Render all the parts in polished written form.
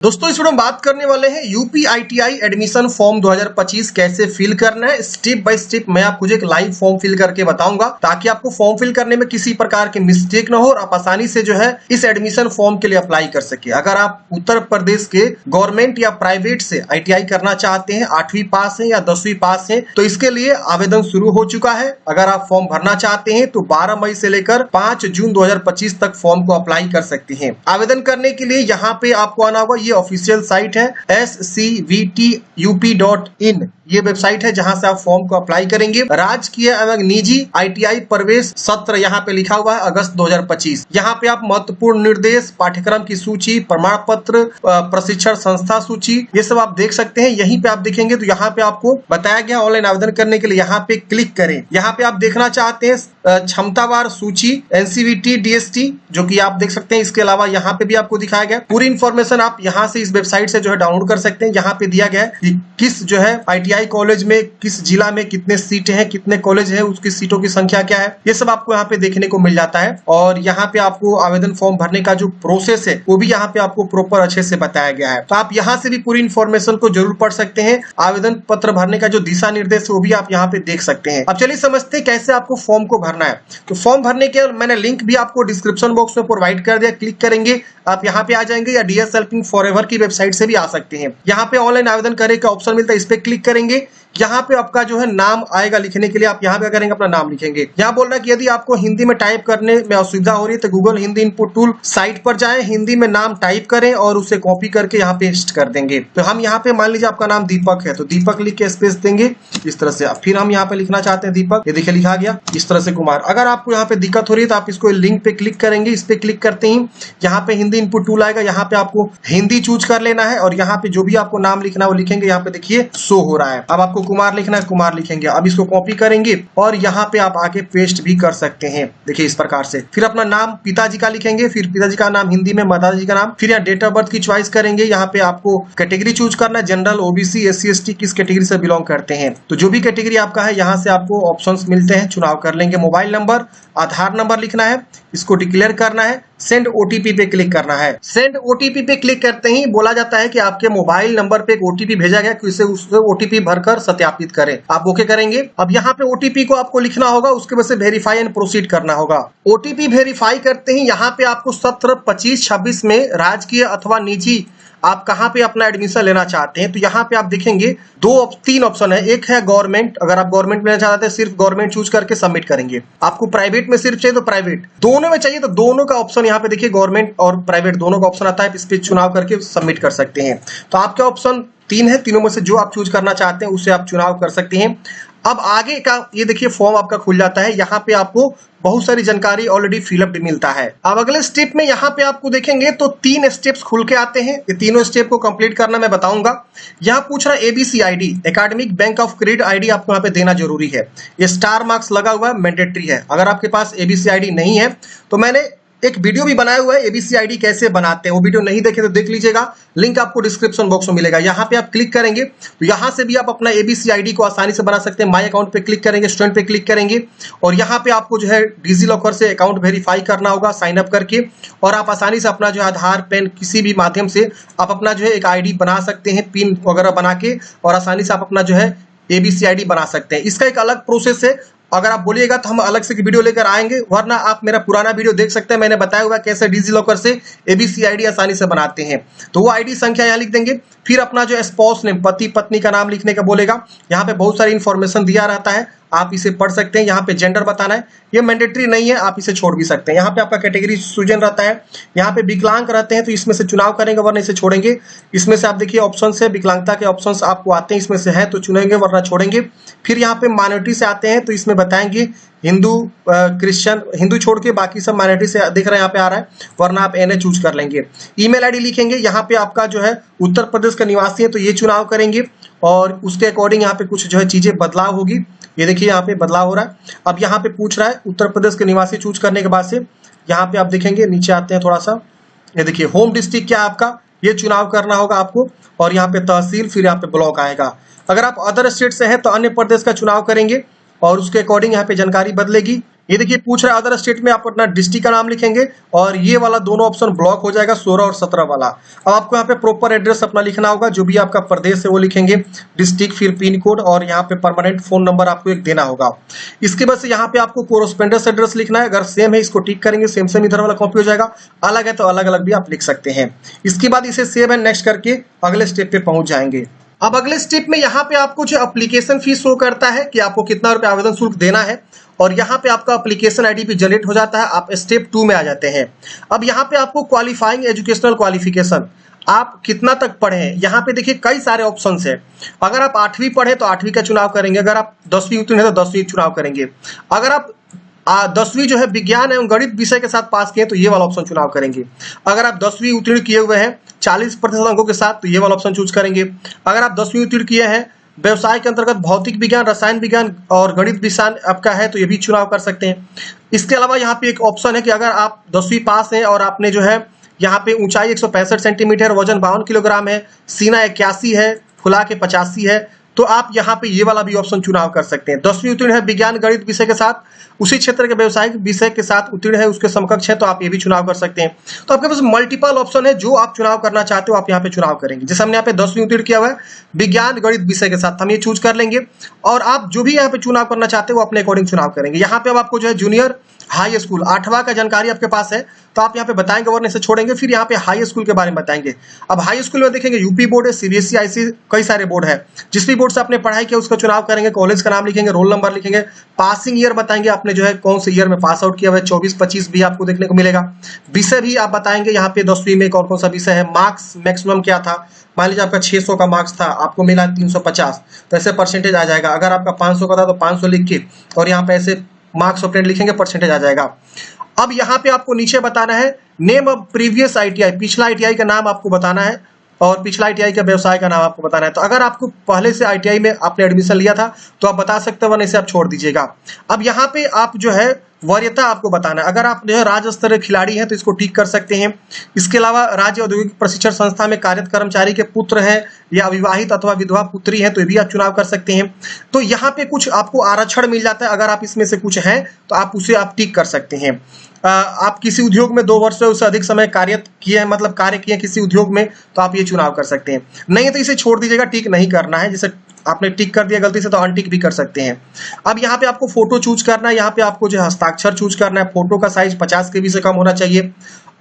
दोस्तों इस वीडियो में बात करने वाले हैं यूपी आईटीआई एडमिशन फॉर्म 2025 कैसे फिल करना है। स्टेप बाय स्टेप मैं आपको एक लाइव फॉर्म फिल करके बताऊंगा ताकि आपको फॉर्म फिल करने में किसी प्रकार की मिस्टेक ना हो और आप आसानी से इस एडमिशन फॉर्म के लिए अप्लाई कर सके। अगर आप उत्तर प्रदेश के गवर्नमेंट या प्राइवेट से आईटीआई करना चाहते हैं, 8वीं पास है या 10वीं पास है, तो इसके लिए आवेदन शुरू हो चुका है। अगर आप फॉर्म भरना चाहते हैं तो 12 मई से लेकर 5 जून 2025 तक फॉर्म को अप्लाई कर सकते हैं। आवेदन करने के लिए यहाँ पे आपको आना होगा। ऑफिशियल साइट है scvtup.in, ये वेबसाइट है जहां से आप फॉर्म को अप्लाई करेंगे। राजकीय एवं निजी आईटीआई प्रवेश सत्र यहाँ पे लिखा हुआ है अगस्त 2025। यहाँ पे आप महत्वपूर्ण निर्देश, पाठ्यक्रम की सूची, प्रमाण पत्र, प्रशिक्षण संस्था सूची, ये सब आप देख सकते हैं। यहीं पे आप देखेंगे तो यहाँ पे आपको बताया गया ऑनलाइन आवेदन करने के लिए यहाँ पे क्लिक करें। यहाँ पे आप देखना चाहते हैं क्षमतावार सूची एनसीवीटी डीएसटी, जो कि आप देख सकते हैं। इसके अलावा यहाँ पे भी आपको दिखाया गया पूरी इन्फॉर्मेशन आप यहाँ से इस वेबसाइट से डाउनलोड कर सकते हैं। यहाँ पे दिया गया है कि किस आईटीआई कॉलेज में, किस जिला में कितने सीटें हैं, कितने कॉलेज है, उसकी सीटों की संख्या क्या है, ये सब आपको यहाँ पे देखने को मिल जाता है। और यहाँ पे आपको आवेदन फॉर्म भरने का जो प्रोसेस है वो भी यहाँ पे आपको प्रॉपर अच्छे से बताया गया है। तो आप यहाँ से भी पूरी इन्फॉर्मेशन को जरूर पढ़ सकते हैं। आवेदन पत्र भरने का जो दिशा निर्देश है वो भी आप यहाँ पे देख सकते हैं। अब चलिए समझते हैं कैसे आपको फॉर्म को भरना है। तो फॉर्म भरने के मैंने लिंक भी आपको डिस्क्रिप्शन बॉक्स में प्रोवाइड कर दिया। क्लिक करेंगे आप यहाँ पे आ जाएंगे, या डीएस हेल्पिंग फॉरएवर की वेबसाइट से भी आ सकते हैं। यहाँ पे ऑनलाइन आवेदन करने का ऑप्शन मिलता है, इस पे क्लिक करेंगे। यहाँ पे आपका नाम आएगा लिखने के लिए। आप यहाँ पे करेंगे अपना नाम लिखेंगे। यहाँ बोल रहा है कि यदि आपको हिंदी में टाइप करने में असुविधा हो रही है तो Google Hindi input tool site पर जाएं, हिंदी में नाम टाइप करें और उसे कॉपी करके यहाँ पे पेस्ट कर देंगे। तो हम यहाँ पे मान लीजिए आपका नाम दीपक है तो दीपक लिख के स्पेस देंगे इस तरह से। फिर हम यहाँ पे लिखना चाहते हैं दीपक, ये देखिए लिखा गया इस तरह से कुमार। अगर आपको यहाँ पे दिक्कत हो रही है तो आप इसको लिंक पे क्लिक करेंगे। इस पे क्लिक करते ही यहाँ पे हिंदी इनपुट टूल आएगा। यहाँ पे आपको हिंदी चूज कर लेना है और यहाँ पे जो भी आपको नाम लिखना है वो लिखेंगे। यहाँ पे देखिए शो हो रहा है। अब आपको कुमार लिखना है, कुमार लिखेंगे। अब इसको कॉपी करेंगे और यहाँ पे आप आके पेस्ट भी कर सकते हैं, देखिए इस प्रकार से। फिर अपना नाम पिताजी का लिखेंगे, फिर पिताजी का नाम हिंदी में, माताजी का नाम, फिर यहाँ डेट ऑफ बर्थ की चॉइस करेंगे। यहाँ पे आपको कैटेगरी चूज करना है, जनरल, ओबीसी, एससी एसटी, किस कैटेगरी से बिलोंग करते हैं। तो जो भी कैटेगरी आपका है यहाँ से आपको ऑप्शंस मिलते हैं, चुनाव कर लेंगे। मोबाइल नंबर, आधार नंबर लिखना है, इसको डिक्लेयर करना है। सेंड ओटीपी पे क्लिक करना है। सेंड ओटीपी पे क्लिक करते ही बोला जाता है कि आपके मोबाइल नंबर पे एक ओटीपी भेजा गया, कि उसे ओटीपी भरकर सत्यापित करें। आप ओके करेंगे। अब यहाँ पे ओटीपी को आपको लिखना होगा, उसके बाद से वेरीफाई एंड प्रोसीड करना होगा। ओटीपी वेरीफाई करते ही यहाँ पे आपको सत्र 25-26 में राजकीय अथवा निजी आप कहाँ पे अपना एडमिशन लेना चाहते हैं तो यहाँ पे आप देखेंगे 3 ऑप्शन है। एक है गवर्नमेंट, अगर आप गवर्नमेंट में लेना चाहते हैं सिर्फ गवर्नमेंट चूज करके सबमिट करेंगे। आपको प्राइवेट में सिर्फ चाहिए तो प्राइवेट, दोनों में चाहिए तो दोनों का ऑप्शन यहाँ पे देखिए, गवर्नमेंट और प्राइवेट दोनों का ऑप्शन आता है। इस पे चुनाव करके सबमिट कर सकते हैं। तो आपका ऑप्शन 3 है, तीनों में से जो आप चूज करना चाहते हैं उसे आप चुनाव कर सकते हैं। अब आगे का ये देखिए फॉर्म आपका खुल जाता है। यहाँ पे आपको बहुत सारी जानकारी ऑलरेडी फिलअप मिलता है। अब अगले स्टेप में यहाँ पे आपको देखेंगे तो 3 स्टेप्स खुल के आते हैं। ये तीनों स्टेप को कंप्लीट करना मैं बताऊंगा। यहाँ पूछ रहा है ABC ID, academic bank of credit ID आपको यहाँ पे देना जरूरी है। ये स्टार मार्क्स लगा हुआ है, मैंडेटरी है। अगर आपके पास एबीसी आईडी नहीं है तो मैंने एक वीडियो भी बनाया हुआ है एबीसी आईडी कैसे बनाते हैं, वो वीडियो नहीं देखे तो देख लीजिएगा, लिंक आपको डिस्क्रिप्शन बॉक्स में मिलेगा। यहाँ पे आप क्लिक करेंगे तो यहाँ से भी आप अपना एबीसी आईडी को आसानी से बना सकते हैं। माय अकाउंट पे क्लिक करेंगे, स्टूडेंट पे क्लिक करेंगे और यहाँ पे आपको डिजी लॉकर से अकाउंट वेरीफाई करना होगा साइन अप करके। और आप आसानी से अपना आधार, पेन, किसी भी माध्यम से आप अपना एक आईडी बना सकते हैं, पिन वगैरह बना के, और आसानी से आप अपना एबीसी आईडी बना सकते हैं। इसका एक अलग प्रोसेस है। अगर आप बोलिएगा तो हम अलग से वीडियो लेकर आएंगे, वरना आप मेरा पुराना वीडियो देख सकते हैं। मैंने बताया हुआ कैसे डिजी लॉकर से एबीसी आईडी आसानी से बनाते हैं। तो वो आईडी संख्या यहाँ लिख देंगे। फिर अपना स्पाउस नेम, पति पत्नी का नाम लिखने का बोलेगा। यहाँ पे बहुत सारी इंफॉर्मेशन दिया रहता है, आप इसे पढ़ सकते हैं। यहाँ पे जेंडर बताना है, ये मैंडेटरी नहीं है, आप इसे छोड़ भी सकते हैं। यहाँ पे आपका कैटेगरी सूजन रहता है। यहाँ पे विकलांग रहते हैं तो इसमें से चुनाव करेंगे वरना इसे छोड़ेंगे। इसमें से आप देखिए ऑप्शन है, विकलांगता के ऑप्शन आपको आते हैं, इसमें से है तो चुनेंगे वरना छोड़ेंगे। फिर यहाँ पे माइनॉरिटी से आते हैं तो इसमें बताएंगे हिंदू, क्रिश्चियन, हिंदू छोड़ के बाकी सब माइनॉरिटी से दिख रहा है, यहाँ पे आ रहा है, वरना आप एनए चूज कर लेंगे। ईमेल आईडी लिखेंगे। यहाँ पे आपका उत्तर प्रदेश का निवासी है तो ये चुनाव करेंगे और उसके अकॉर्डिंग यहाँ पे कुछ चीजें बदलाव होगी। ये देखिए यहाँ पे बदलाव हो रहा है। अब यहाँ पे पूछ रहा है उत्तर प्रदेश के निवासी चूज करने के बाद से यहाँ पे आप देखेंगे, नीचे आते हैं थोड़ा सा, ये देखिए होम डिस्ट्रिक्ट क्या आपका, ये चुनाव करना होगा आपको। और यहाँ पे तहसील, फिर यहाँ पे ब्लॉक आएगा। अगर आप अदर स्टेट से हैं तो अन्य प्रदेश का चुनाव करेंगे और उसके अकॉर्डिंग यहाँ पे जानकारी बदलेगी। ये देखिए पूछ रहा है अदर स्टेट में आप अपना डिस्ट्रिक्ट का नाम लिखेंगे और ये वाला दोनों ऑप्शन ब्लॉक हो जाएगा 16 और 17 वाला। अब आपको यहाँ पे प्रॉपर एड्रेस अपना लिखना होगा, जो भी आपका प्रदेश है वो लिखेंगे, डिस्ट्रिक्ट, फिर पिन कोड और यहाँ पे परमानेंट फोन नंबर आपको एक देना होगा। इसके बाद से यहाँ पे आपको कोरोस्पेंडेंस एड्रेस लिखना है, अगर सेम है इसको टिक करेंगे, सेम सेम इधर वाला कॉपी हो जाएगा, अलग है तो अलग अलग भी आप लिख सकते हैं। इसके बाद इसे सेव एंड नेक्स्ट करके अगले स्टेप पे पहुंच जाएंगे। अब अगले स्टेप में यहाँ पे आपको जो एप्लीकेशन फीस शो करता है कि आपको कितना रुपए आवेदन शुल्क देना है और यहाँ पे आपका एप्लीकेशन आईडी भी जनरेट हो जाता है, आप स्टेप 2 में आ जाते हैं। अब यहाँ पे आपको क्वालिफाइंग एजुकेशनल क्वालिफिकेशन, आप कितना तक पढ़े हैं, यहाँ पे देखिए कई सारे ऑप्शंस है। अगर आप 8वीं पढ़े तो 8वीं का चुनाव करेंगे, अगर आप 10वीं उत्तीर्ण है तो 10वीं चुनाव करेंगे, अगर आप 10वीं जो है विज्ञान एवं गणित विषय के साथ पास किए तो ये वाला ऑप्शन चुनाव करेंगे, अगर आप 10वीं उत्तीर्ण किए हुए हैं 40% अंकों के साथ तो ये वाला ऑप्शन चूज करेंगे, अगर आप 10वीं उत्तीर्ण किए हैं व्यवसाय के अंतर्गत भौतिक विज्ञान, रसायन विज्ञान और गणित विज्ञान आपका है तो ये भी चुनाव कर सकते हैं। इसके अलावा यहाँ पे एक ऑप्शन है कि अगर आप 10वीं पास हैं और आपने जो है यहाँ पे ऊंचाई 165 सेंटीमीटर, वजन 52 किलोग्राम है, सीना 81 है, फुला के 85 है, तो आप यहाँ पे ये वाला भी ऑप्शन चुनाव कर सकते हैं। 10वीं उत्तीर्ण है विज्ञान गणित विषय के साथ, उसी क्षेत्र के व्यवसायिक विषय के साथ उत्तीर्ण है, उसके समकक्ष है तो आप ये भी चुनाव कर सकते हैं। तो आपके पास मल्टीपल ऑप्शन है, जो आप चुनाव करना चाहते हो आप यहाँ पे चुनाव करेंगे। जैसे हमने यहाँ पे 10वीं उत्तीर्ण किया हुआ है विज्ञान गणित विषय के साथ, हम ये चूज कर लेंगे और आप जो भी यहाँ पे चुनाव करना चाहते हो वो अपने अकॉर्डिंग चुनाव करेंगे। यहाँ पे अब आपको जो है जूनियर हाई स्कूल 8वां का जानकारी आपके पास है तो आप यहाँ पे बताएंगे और इसे छोड़ेंगे, फिर यहाँ पे हाई स्कूल के बारे में बताएंगे। अब हाई स्कूल में देखेंगे यूपी बोर्ड है, सीबीएसई, आईसी, कई सारे बोर्ड है, जिस भी बोर्ड से आपने पढ़ाई किया उसका चुनाव करेंगे, कॉलेज का नाम लिखेंगे, रोल नंबर लिखेंगे, पासिंग ईयर बताएंगे आपने जो है कौन से ईयर में पास आउट किया हुआ है, 24-25 भी आपको देखने को मिलेगा। विषय भी आप बताएंगे यहाँ पे 10वीं में कौन कौन सा विषय है, मार्क्स मैक्सिमम क्या था, मान लीजिए आपका 600 का मार्क्स था, आपको मिला 350 तो ऐसे परसेंटेज आ जाएगा। अगर आपका 500 का था तो 500 लिख के और यहाँ पे ऐसे मार्क्स ऑफ लिखेंगे, परसेंटेज आ जाएगा। अब यहाँ पे आपको नीचे बताना है नेम ऑफ प्रीवियस आईटीआई, पिछला आईटीआई का नाम आपको बताना है और पिछला आईटीआई का व्यवसाय का नाम आपको बताना है। तो अगर आपको पहले से आईटीआई में आपने एडमिशन लिया था तो आप बता सकते हो, वरना इसे आप छोड़ दीजिएगा। अब यहाँ पे आप जो है वरीयता आपको बताना है, अगर आप जो है राज्य स्तरीय खिलाड़ी हैं तो इसको टिक कर सकते हैं। इसके अलावा राज्य औद्योगिक प्रशिक्षण संस्था में कार्यरत कर्मचारी के पुत्र हैं या अविवाहित अथवा विधवा पुत्री है तो ये भी आप चुनाव कर सकते हैं। तो यहाँ पे कुछ आपको आरक्षण मिल जाता है, अगर आप इसमें से कुछ हैं तो आप उसे आप टिक कर सकते हैं। आप किसी उद्योग में 2 वर्ष से उससे अधिक समय कार्य किए हैं, मतलब कार्य किए किसी उद्योग में, तो आप ये चुनाव कर सकते हैं। नहीं है तो इसे छोड़ दीजिएगा, टिक नहीं करना है। जैसे आपने टिक कर दिया गलती से तो अनटिक भी कर सकते हैं। अब यहाँ पे आपको फोटो चूज करना है, यहाँ पे आपको जो हस्ताक्षर चूज करना है, फोटो का साइज 50 KB से कम होना चाहिए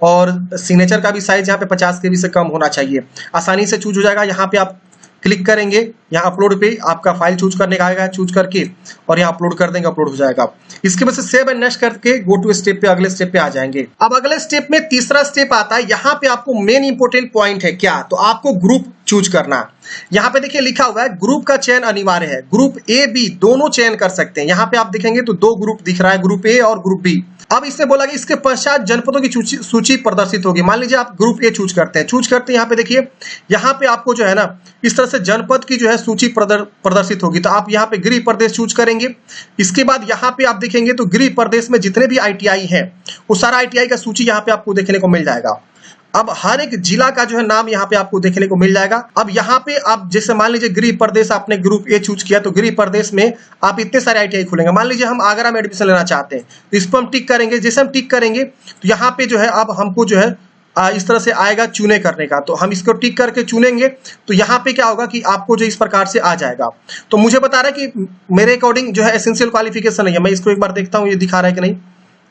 और सिग्नेचर का भी साइज यहाँ पे 50 KB से कम होना चाहिए, आसानी से चूज हो जाएगा। यहाँ पे आप क्लिक करेंगे, यहाँ अपलोड पे आपका फाइल चूज करने का आएगा, चूज करके और यहाँ अपलोड कर देंगे, अपलोड हो जाएगा। इसके बाद से सेव एंड नेक्स्ट करके गो टू स्टेप पे, अगले स्टेप पे आ जाएंगे। अब अगले स्टेप में तीसरा स्टेप आता है, यहाँ पे आपको मेन इंपोर्टेंट पॉइंट है क्या, तो आपको ग्रुप चूज करना। यहाँ पे देखिए लिखा हुआ है ग्रुप का चयन अनिवार्य है, ग्रुप ए बी दोनों चयन कर सकते हैं। यहाँ पे आप देखेंगे तो 2 ग्रुप दिख रहा है, ग्रुप ए और ग्रुप बी। अब इसमें बोला कि इसके पश्चात जनपदों की सूची प्रदर्शित होगी। मान लीजिए आप ग्रुप ए चूज करते हैं, यहाँ पे देखिए, यहाँ पे आपको जो है ना इस तरह से जनपद की जो है सूची प्रदर्शित होगी। तो आप यहाँ पे गृह प्रदेश चूज करेंगे। इसके बाद यहाँ पे आप देखेंगे तो गृह प्रदेश में जितने भी आईटीआई है वो सारा आईटीआई का सूची यहाँ पे आपको देखने को मिल जाएगा। अब हर एक जिला का जो है नाम यहाँ पे आपको देखने को मिल जाएगा। अब यहाँ पे आप जैसे मान लीजिए गृह प्रदेश आपने ग्रुप ए चूज किया तो गृह प्रदेश में आप इतने सारे आईटीआई खोलेंगे। मान लीजिए हम आगरा में एडमिशन लेना चाहते हैं तो इस पर हम टिक करेंगे। जैसे हम टिक करेंगे तो यहाँ पे जो है अब हमको जो है इस तरह से आएगा चुने करने का, तो हम इसको टिक करके चुनेंगे तो यहाँ पे क्या होगा कि आपको जो इस प्रकार से आ जाएगा। तो मुझे बता रहा है कि मेरे अकॉर्डिंग जो है एसेंशियल क्वालिफिकेशन नहीं है। मैं इसको एक बार देखता हूँ ये दिखा रहा है कि नहीं,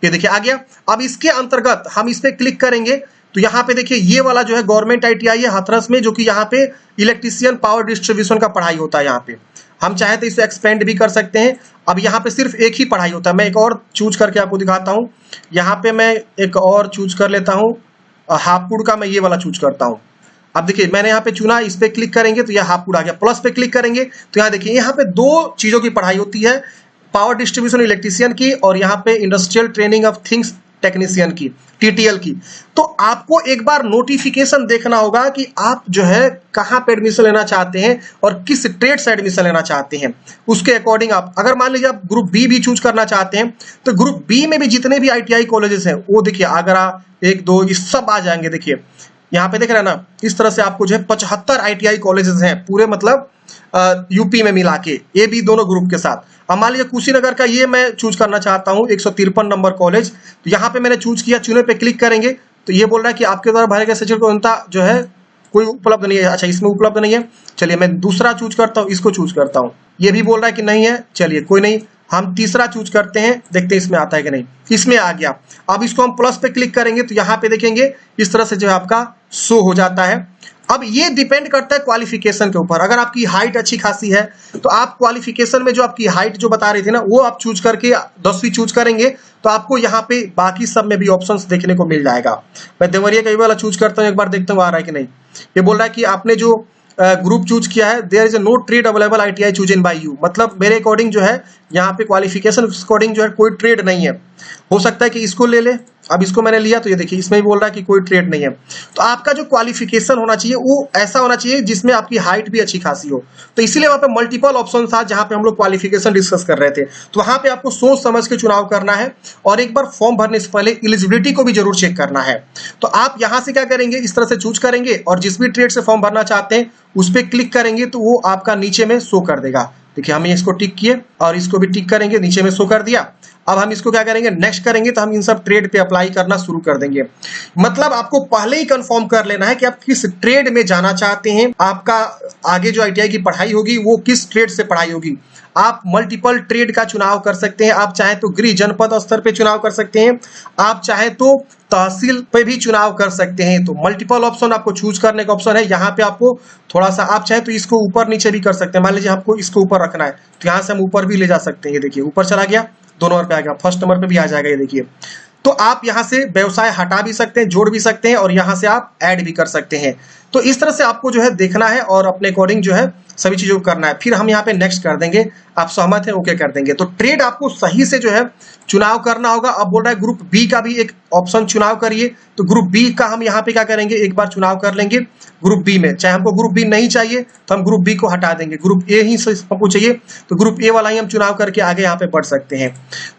ये देखिए आ गया। अब इसके अंतर्गत हम इस पे क्लिक करेंगे तो यहाँ पे देखिए ये वाला जो है गवर्नमेंट आईटीआई है हाथरस में, जो कि यहाँ पे इलेक्ट्रीशियन पावर डिस्ट्रीब्यूशन का पढ़ाई होता है। यहाँ पे हम चाहे तो इसे एक्सपेंड भी कर सकते हैं। अब यहाँ पे सिर्फ एक ही पढ़ाई होता है। मैं एक और चूज करके आपको दिखाता हूँ। यहाँ पे मैं एक और चूज कर लेता हूँ, हापुड़ का मैं ये वाला चूज करता हूँ। अब देखिए मैंने यहाँ पे चुना, इस पे क्लिक करेंगे तो यह हापुड़ आ गया। प्लस पे क्लिक करेंगे तो यहाँ देखिए यहाँ पे 2 चीजों की पढ़ाई होती है, पावर डिस्ट्रीब्यूशन इलेक्ट्रीशियन की और यहाँ पे industrial training of things technician की, टीटीएल की। तो आपको एक बार नोटिफिकेशन देखना होगा कि आप जो है कहाँ पे एडमिशन लेना चाहते हैं और किस ट्रेड से एडमिशन लेना चाहते हैं। उसके अकॉर्डिंग आप अगर मान लीजिए आप ग्रुप बी भी चूज करना चाहते हैं तो ग्रुप बी में भी जितने भी आईटीआई कॉलेजेस हैं वो देखिए आगरा 1 2 ये सब आ जाएंगे। देखिए यहाँ पे देख रहे हैं ना, इस तरह से आपको जो है 75 ITI कॉलेजेस हैं पूरे, मतलब यूपी में मिला के, ये भी दोनों ग्रुप के साथ। अब मान लीजिए कुशीनगर का ये मैं चूज करना चाहता हूँ 153 नंबर कॉलेज, तो यहाँ पे मैंने चूज किया, चुने पे क्लिक करेंगे तो ये बोल रहा है कि आपके द्वारा भरे गए शैक्षणिक योग्यता जो है कोई उपलब्ध नहीं है। अच्छा, इसमें उपलब्ध नहीं है, चलिए मैं दूसरा चूज करता हूँ, इसको चूज करता हूँ। ये भी बोल रहा है कि नहीं है, चलिए कोई नहीं, हम तीसरा चूज करते हैं, देखते हैं इसमें आता है कि नहीं। इसमें आ गया। अब इसको हम प्लस पे क्लिक करेंगे तो यहाँ पे देखेंगे इस तरह से जो है आपका शो हो जाता है। अब ये डिपेंड करता है क्वालिफिकेशन के ऊपर। अगर आपकी हाइट अच्छी खासी है तो आप क्वालिफिकेशन में जो आपकी हाइट जो बता रही थी ना, वो आप चूज करके 10वीं चूज करेंगे तो आपको यहाँ पे बाकी सब में भी ऑप्शंस देखने को मिल जाएगा। मैं देवरिया का वाला चूज करता हूँ, एक बार देखता हूँ आ रहा है कि नहीं। ये बोल रहा है कि आपने जो ग्रुप चूज किया है, there is no trade available ITI chosen by you, मतलब मेरे अकॉर्डिंग जो है यहाँ पे क्वालिफिकेशन अकॉर्डिंग जो है कोई ट्रेड नहीं है। हो सकता है कि इसको ले ले। अब इसको मैंने लिया तो ये देखिए इसमें भी बोल रहा है कि कोई ट्रेड नहीं है। तो आपका जो क्वालिफिकेशन होना चाहिए वो ऐसा होना चाहिए जिसमें आपकी हाइट भी अच्छी खासी हो। तो इसीलिए वहाँ पे मल्टीपल ऑप्शन था जहाँ पे हम लोग क्वालिफिकेशन डिस्कस कर रहे थे। तो वहाँ पे आपको सोच समझ के चुनाव करना है और एक बार फॉर्म भरने से पहले एलिजिबिलिटी को भी जरूर चेक करना है। तो आप यहाँ से क्या करेंगे, इस तरह से चूज करेंगे और जिस भी ट्रेड से फॉर्म भरना चाहते हैं उस पर क्लिक करेंगे तो वो आपका नीचे में शो कर देगा। देखिए हम इसको टिक किए और इसको भी टिक करेंगे, नीचे में शो कर दिया। अब हम इसको क्या करेंगे, नेक्स्ट करेंगे तो हम इन सब ट्रेड पे अप्लाई करना शुरू कर देंगे। मतलब आपको पहले ही कंफर्म कर लेना है कि आप किस ट्रेड में जाना चाहते हैं, आपका आगे जो ITI की पढ़ाई होगी वो किस ट्रेड से पढ़ाई होगी। आप मल्टीपल ट्रेड का चुनाव कर सकते हैं, आप चाहे तो गृह जनपद स्तर पे चुनाव कर सकते हैं, आप चाहे तो तहसील पे भी चुनाव कर सकते हैं। तो मल्टीपल ऑप्शन आपको चूज करने का ऑप्शन है। यहाँ पे आपको थोड़ा सा, आप चाहे तो इसको ऊपर नीचे भी कर सकते हैं। मान लीजिए आपको इसको ऊपर रखना है तो यहाँ से हम ऊपर भी ले जा सकते हैं। ये देखिए ऊपर चला गया, 2 नंबर पे आ गया, फर्स्ट नंबर पे भी आ जाएगा। ये देखिए, तो आप यहाँ से व्यवसाय हटा भी सकते हैं, जोड़ भी सकते हैं और यहाँ से आप ऐड भी कर सकते हैं। तो इस तरह से आपको जो है देखना है और अपने अकॉर्डिंग जो है सभी चीजों को करना है। फिर हम यहाँ पे नेक्स्ट कर देंगे, आप सहमत हैं, ओके कर देंगे। तो ट्रेड आपको सही से जो है चुनाव करना होगा। अब बोल रहा है ग्रुप बी का भी एक ऑप्शन चुनाव करिए, तो ग्रुप बी का हम यहाँ पे क्या करेंगे, एक बार चुनाव कर लेंगे। ग्रुप बी में चाहे हमको ग्रुप बी नहीं चाहिए तो हम ग्रुप बी को हटा देंगे, ग्रुप ए ही हमको चाहिए तो ग्रुप ए वाला ही हम चुनाव करके आगे यहाँ पे बढ़ सकते हैं।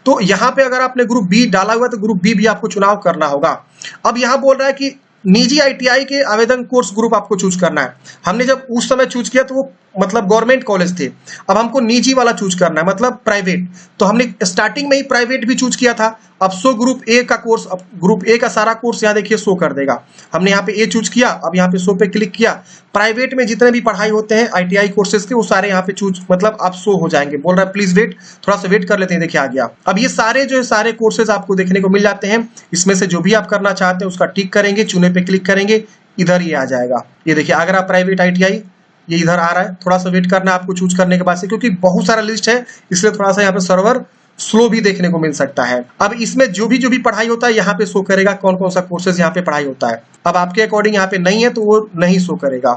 तो यहाँ पे अगर आपने ग्रुप बी डाला हुआ तो ग्रुप बी भी आपको चुनाव करना होगा। अब यहाँ बोल रहा है कि निजी ITI के आवेदन कोर्स ग्रुप आपको चूज करना है। हमने जब उस समय चूज किया तो वो मतलब गवर्नमेंट कॉलेज थे, अब हमको निजी वाला चूज करना है, मतलब प्राइवेट। तो हमने स्टार्टिंग में ही प्राइवेट भी चूज किया था। अब शो ग्रुप ए का कोर्स, अब ग्रुप ए का सारा कोर्स यहाँ देखिए शो कर देगा। हमने यहाँ पे ए चूज किया, अब यहाँ पे शो पे क्लिक किया। प्राइवेट में जितने भी पढ़ाई होते हैं ITI कोर्सेज के वो सारे यहाँ पे चूज, मतलब आप शो हो जाएंगे। बोल रहा है प्लीज वेट, थोड़ा सा वेट कर लेते हैं। देखिए आ गया। अब ये सारे जो है सारे कोर्सेज आपको देखने को मिल जाते हैं। इसमें से जो भी आप करना चाहते हैं उसका टिक करेंगे, चुने पे क्लिक करेंगे, इधर ये आ जाएगा। ये देखिए अगर प्राइवेट ITI ये इधर आ रहा है, थोड़ा सा वेट करना है आपको चूज करने के बाद से, क्योंकि बहुत सारा लिस्ट है इसलिए थोड़ा सा यहाँ पे सर्वर स्लो भी देखने को मिल सकता है। अब इसमें जो भी पढ़ाई होता है यहाँ पे शो करेगा, कौन कौन सा कोर्सेज यहाँ पे पढ़ाई होता है। अब आपके अकॉर्डिंग यहाँ पे नहीं है तो वो नहीं शो करेगा,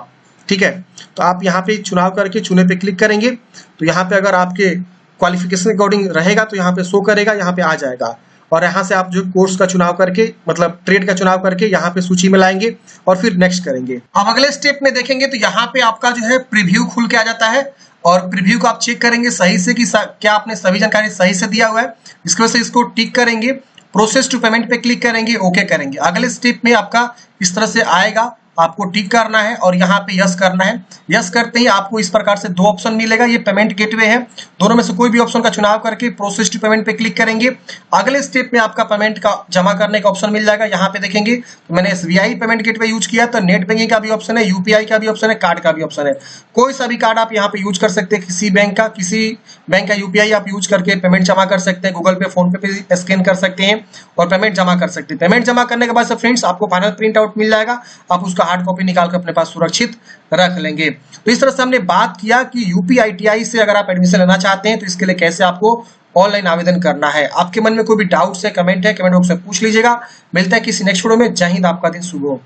ठीक है। तो आप यहाँ पे चुनाव करके चुने पे क्लिक करेंगे तो यहाँ पे अगर आपके क्वालिफिकेशन के अकॉर्डिंग रहेगा तो यहाँ पे शो करेगा, यहाँ पे आ जाएगा। और यहाँ से आप जो कोर्स का चुनाव करके, मतलब ट्रेड का चुनाव करके यहाँ पे सूची में लाएंगे और फिर नेक्स्ट करेंगे। अब अगले स्टेप में देखेंगे तो यहाँ पे आपका जो है प्रीव्यू खुल के आ जाता है और प्रीव्यू को आप चेक करेंगे सही से कि क्या आपने सभी जानकारी सही से दिया हुआ है। इसकी वजह से इसको टिक करेंगे, प्रोसेस टू पेमेंट पे क्लिक करेंगे, ओके करेंगे। अगले स्टेप में आपका इस तरह से आएगा, आपको टिक करना है और यहाँ पे यस करना है। यस करते ही आपको इस प्रकार से 2 ऑप्शन मिलेगा, ये पेमेंट गेटवे है। दोनों में से कोई भी ऑप्शन का चुनाव करके प्रोसेस टू पेमेंट पे क्लिक करेंगे। अगले स्टेप में आपका पेमेंट का जमा करने का ऑप्शन मिल जाएगा। यहाँ पे देखेंगे तो मैंने SBI पेमेंट गेटवे यूज किया, तो नेट बैंकिंग का भी ऑप्शन है, UPI का भी ऑप्शन है, कार्ड का भी ऑप्शन है। कोई सा भी कार्ड आप यहाँ पे यूज कर सकते हैं, किसी बैंक का UPI आप यूज करके पेमेंट जमा कर सकते हैं। गूगल पे, फोन पे भी स्कैन कर सकते हैं और पेमेंट जमा कर सकते हैं। पेमेंट जमा करने के बाद से फ्रेंड्स आपको फाइनल प्रिंट आउट मिल जाएगा, आप उसका हार्ड कॉपी निकाल कर अपने पास सुरक्षित रख लेंगे। तो इस तरह से हमने बात किया कि यूपी ITI से अगर आप एडमिशन लेना चाहते हैं तो इसके लिए कैसे आपको ऑनलाइन आवेदन करना है। आपके मन में कोई भी डाउट्स है, कमेंट है, कमेंट बॉक्स में पूछ लीजिएगा। मिलते हैं किसी नेक्स्ट वीडियो में। जय हिंद, आपका दिन शुभ हो।